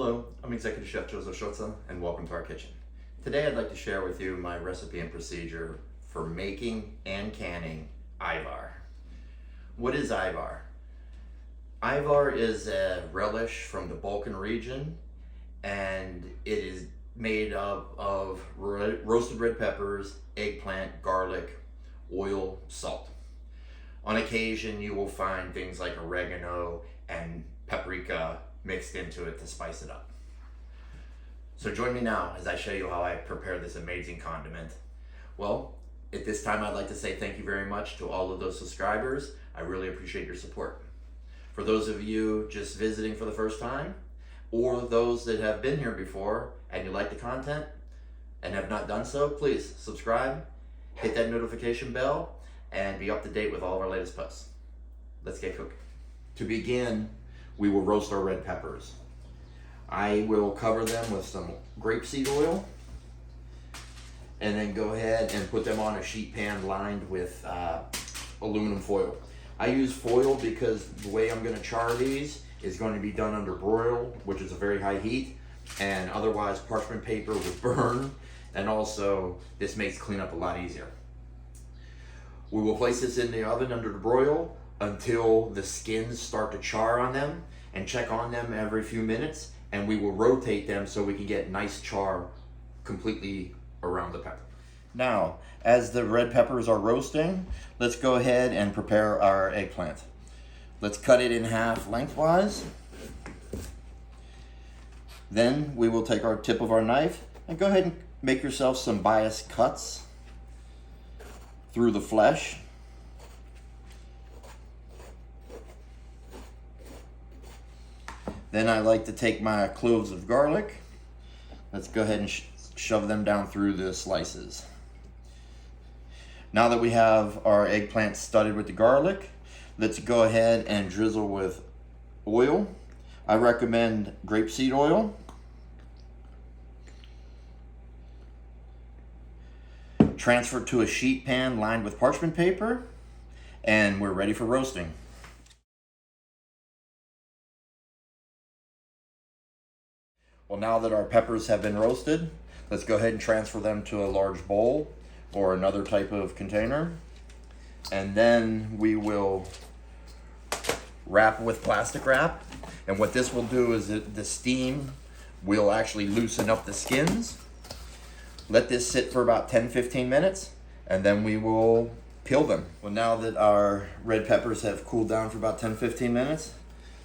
Hello, I'm Executive Chef Drizzle and welcome to our kitchen. Today I'd like to share with you my recipe and procedure for making and canning Ajvar. What is Ajvar? Ajvar is a relish from the Balkan region, and it is made up of roasted red peppers, eggplant, garlic, oil, salt. On occasion you will find things like oregano and paprika mixed into it to spice it up. So join me now as I show you how I prepare this amazing condiment. Well, at this time I'd like to say thank you very much to all of those subscribers. I really appreciate your support. For those of you just visiting for the first time, or those that have been here before and you like the content and have not done so, please subscribe, hit that notification bell, and be up to date with all of our latest posts. Let's get cooking. To begin, we will roast our red peppers. I will cover them with some grapeseed oil and then go ahead and put them on a sheet pan lined with aluminum foil. I use foil because the way I'm going to char these is going to be done under broil, which is a very high heat, and otherwise parchment paper would burn, and also this makes cleanup a lot easier. We will place this in the oven under the broil until the skins start to char on them, and check on them every few minutes, and we will rotate them so we can get nice char completely around the pepper. Now, as the red peppers are roasting, let's go ahead and prepare our eggplant. Let's cut it in half lengthwise. Then we will take our tip of our knife and go ahead and make yourself some bias cuts through the flesh. Then I like to take my cloves of garlic. Let's go ahead and shove them down through the slices. Now that we have our eggplant studded with the garlic, let's go ahead and drizzle with oil. I recommend grapeseed oil. Transfer to a sheet pan lined with parchment paper, and we're ready for roasting. Well, now that our peppers have been roasted, let's go ahead and transfer them to a large bowl or another type of container. And then we will wrap with plastic wrap. And what this will do is that the steam will actually loosen up the skins. Let this sit for about 10-15 minutes, and then we will peel them. Well, now that our red peppers have cooled down for about 10-15 minutes,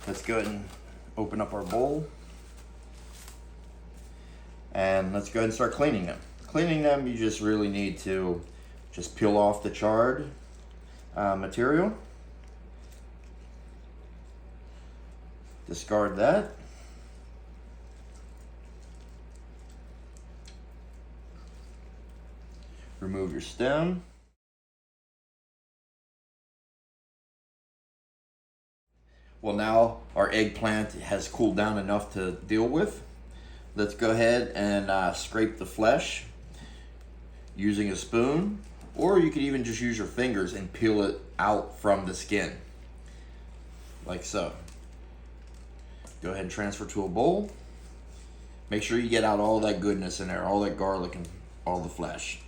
let's go ahead and open up our bowl. And let's go ahead and start cleaning them. Cleaning them, you just really need to just peel off the charred material. Discard that. Remove your stem. Well, now our eggplant has cooled down enough to deal with. Let's go ahead and scrape the flesh using a spoon, or you could even just use your fingers and peel it out from the skin, like so. Go ahead and transfer to a bowl. Make sure you get out all that goodness in there, all that garlic and all the flesh.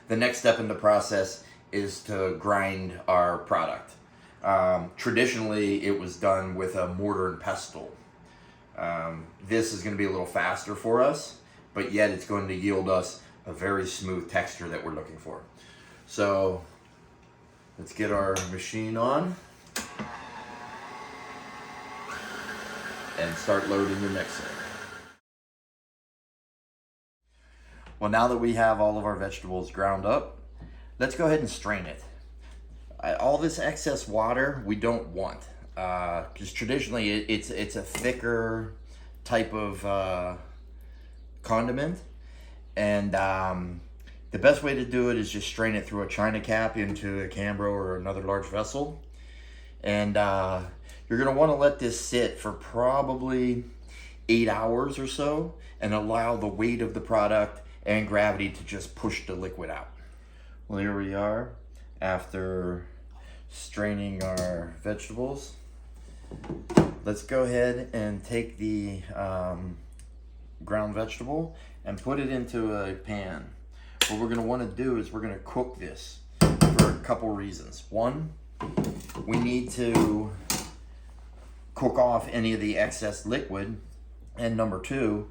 The next step in the process is to grind our product. Traditionally, it was done with a mortar and pestle. This is going to be a little faster for us, but yet it's going to yield us a very smooth texture that we're looking for. So let's get our machine on and start loading the mixer. Well, now that we have all of our vegetables ground up, let's go ahead and strain it. All this excess water we don't want, because traditionally it's a thicker type of condiment, and the best way to do it is just strain it through a china cap into a Cambro or another large vessel. And you're going to want to let this sit for probably 8 hours or so and allow the weight of the product and gravity to just push the liquid out. Well, here we are after straining our vegetables. Let's go ahead and take the ground vegetable and put it into a pan. What we're gonna wanna do is we're gonna cook this for a couple reasons. One, we need to cook off any of the excess liquid. And number two,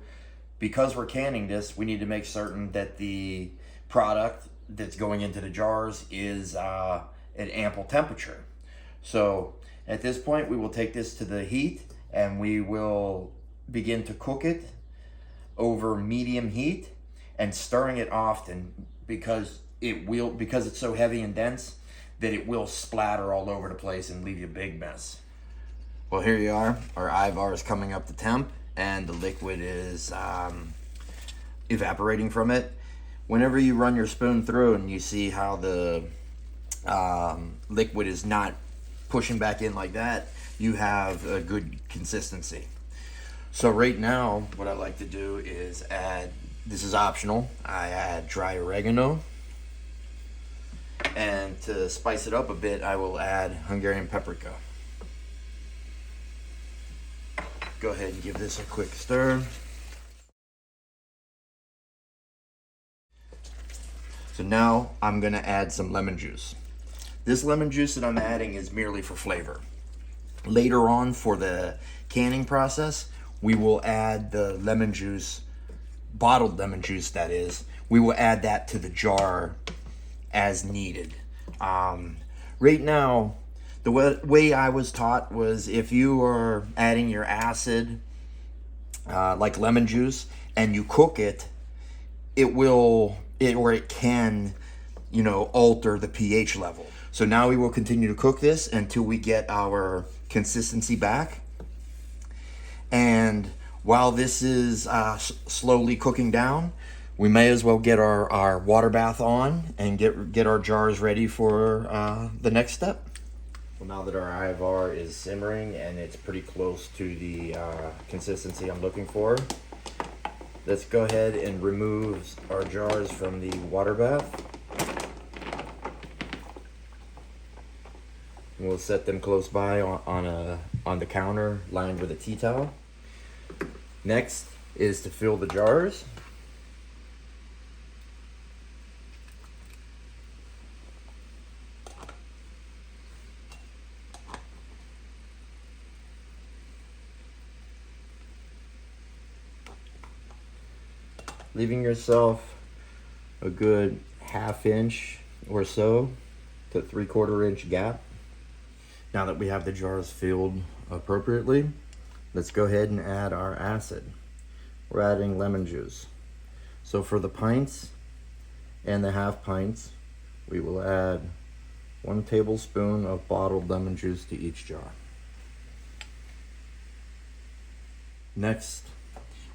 because we're canning this, we need to make certain that the product that's going into the jars is at ample temperature. So at this point, we will take this to the heat and we will begin to cook it over medium heat and stirring it often because it's so heavy and dense that it will splatter all over the place and leave you a big mess. Well, here you are. Our Ajvar is coming up to temp and the liquid is evaporating from it. Whenever you run your spoon through and you see how the liquid is not pushing back in like that, you have a good consistency. So right now, what I like to do is add, this is optional, I add dry oregano. And to spice it up a bit, I will add Hungarian paprika. Go ahead and give this a quick stir. So now I'm gonna add some lemon juice. This lemon juice that I'm adding is merely for flavor. Later on for the canning process, we will add the lemon juice, bottled lemon juice that is, we will add that to the jar as needed. Right now, the way I was taught was if you are adding your acid, like lemon juice, and you cook it, it can, alter the pH level. So now we will continue to cook this until we get our consistency back. And while this is slowly cooking down, we may as well get our water bath on and get our jars ready for the next step. Well, now that our Ajvar is simmering and it's pretty close to the consistency I'm looking for, let's go ahead and remove our jars from the water bath. We'll set them close by on the counter lined with a tea towel. Next is to fill the jars. Leaving yourself a good 1/2 inch or so to 3/4 inch gap. Now that we have the jars filled appropriately, let's go ahead and add our acid. We're adding lemon juice. So for the pints and the 1/2 pints, we will add 1 tablespoon of bottled lemon juice to each jar. Next,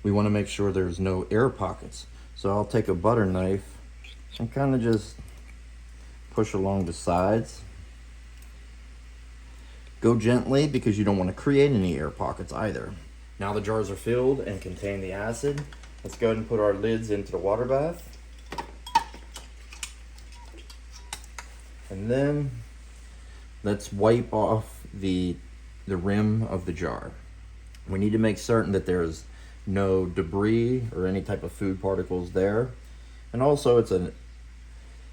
we want to make sure there's no air pockets. So I'll take a butter knife and kind of just push along the sides. Go gently because you don't want to create any air pockets either. Now the jars are filled and contain the acid. Let's go ahead and put our lids into the water bath. And then let's wipe off the rim of the jar. We need to make certain that there's no debris or any type of food particles there. And also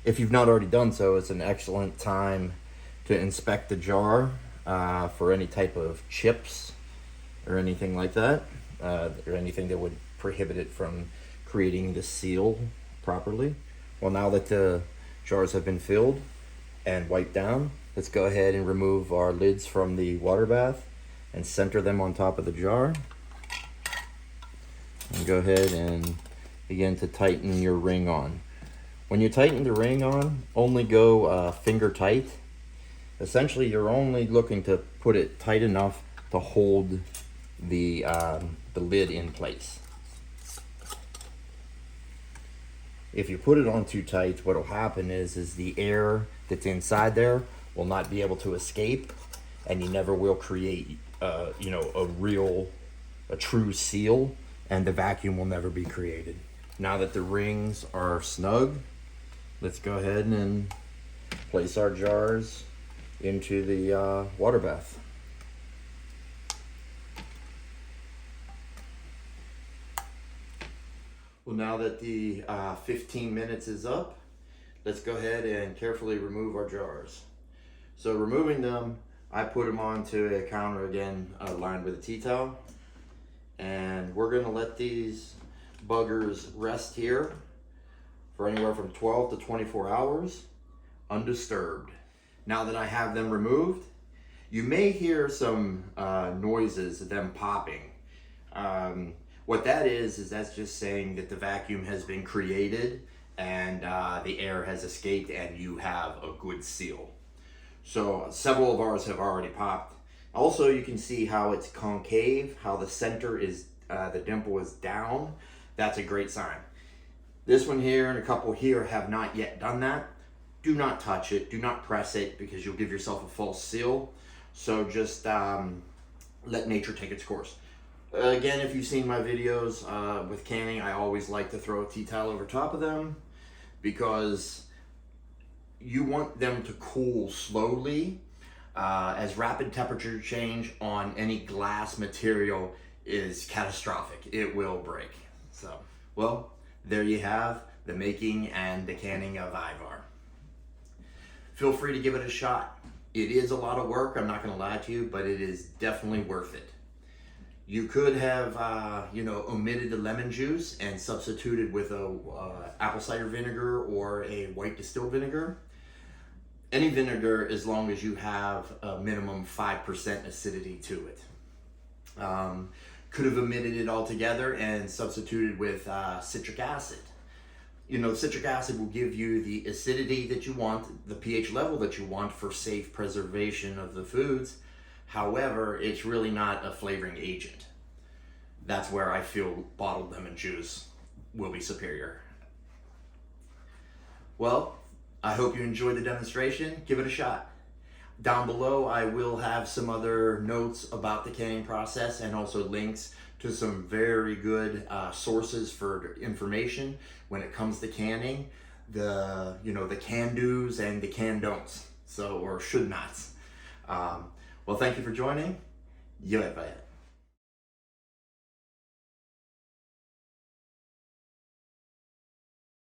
if you've not already done so, it's an excellent time to inspect the jar for any type of chips or anything like that, or anything that would prohibit it from creating the seal properly. Well, now that the jars have been filled and wiped down, let's go ahead and remove our lids from the water bath and center them on top of the jar. And go ahead and begin to tighten your ring on. When you tighten the ring on, only go finger tight. Essentially, you're only looking to put it tight enough to hold the lid in place. If you put it on too tight, what will happen is the air that's inside there will not be able to escape, and you never will create a true seal, and the vacuum will never be created. Now that the rings are snug, let's go ahead and place our jars into the water bath. Well, now that the 15 minutes is up, let's go ahead and carefully remove our jars. So removing them, I put them onto a counter again, lined with a tea towel. And we're gonna let these buggers rest here for anywhere from 12 to 24 hours, undisturbed. Now that I have them removed, you may hear some noises of them popping. What that is that's just saying that the vacuum has been created and the air has escaped and you have a good seal. So several of ours have already popped. Also, you can see how it's concave, how the center is, the dimple is down. That's a great sign. This one here and a couple here have not yet done that. Do not touch it, do not press it, because you'll give yourself a false seal. So just let nature take its course. Again, if you've seen my videos with canning, I always like to throw a tea towel over top of them because you want them to cool slowly, as rapid temperature change on any glass material is catastrophic. It will break. So, well, there you have the making and the canning of Ajvar. Feel free to give it a shot. It is a lot of work, I'm not gonna lie to you, but it is definitely worth it. You could have, omitted the lemon juice and substituted with a apple cider vinegar or a white distilled vinegar. Any vinegar, as long as you have a minimum 5% acidity to it. Could have omitted it altogether and substituted with citric acid. Citric acid will give you the acidity that you want, the pH level that you want for safe preservation of the foods. However, it's really not a flavoring agent. That's where I feel bottled lemon juice will be superior. Well, I hope you enjoyed the demonstration. Give it a shot. Down below, I will have some other notes about the canning process and also links to some very good sources for information when it comes to canning, the can-dos and the can-don'ts, or should-nots. Well, thank you for joining. Yo,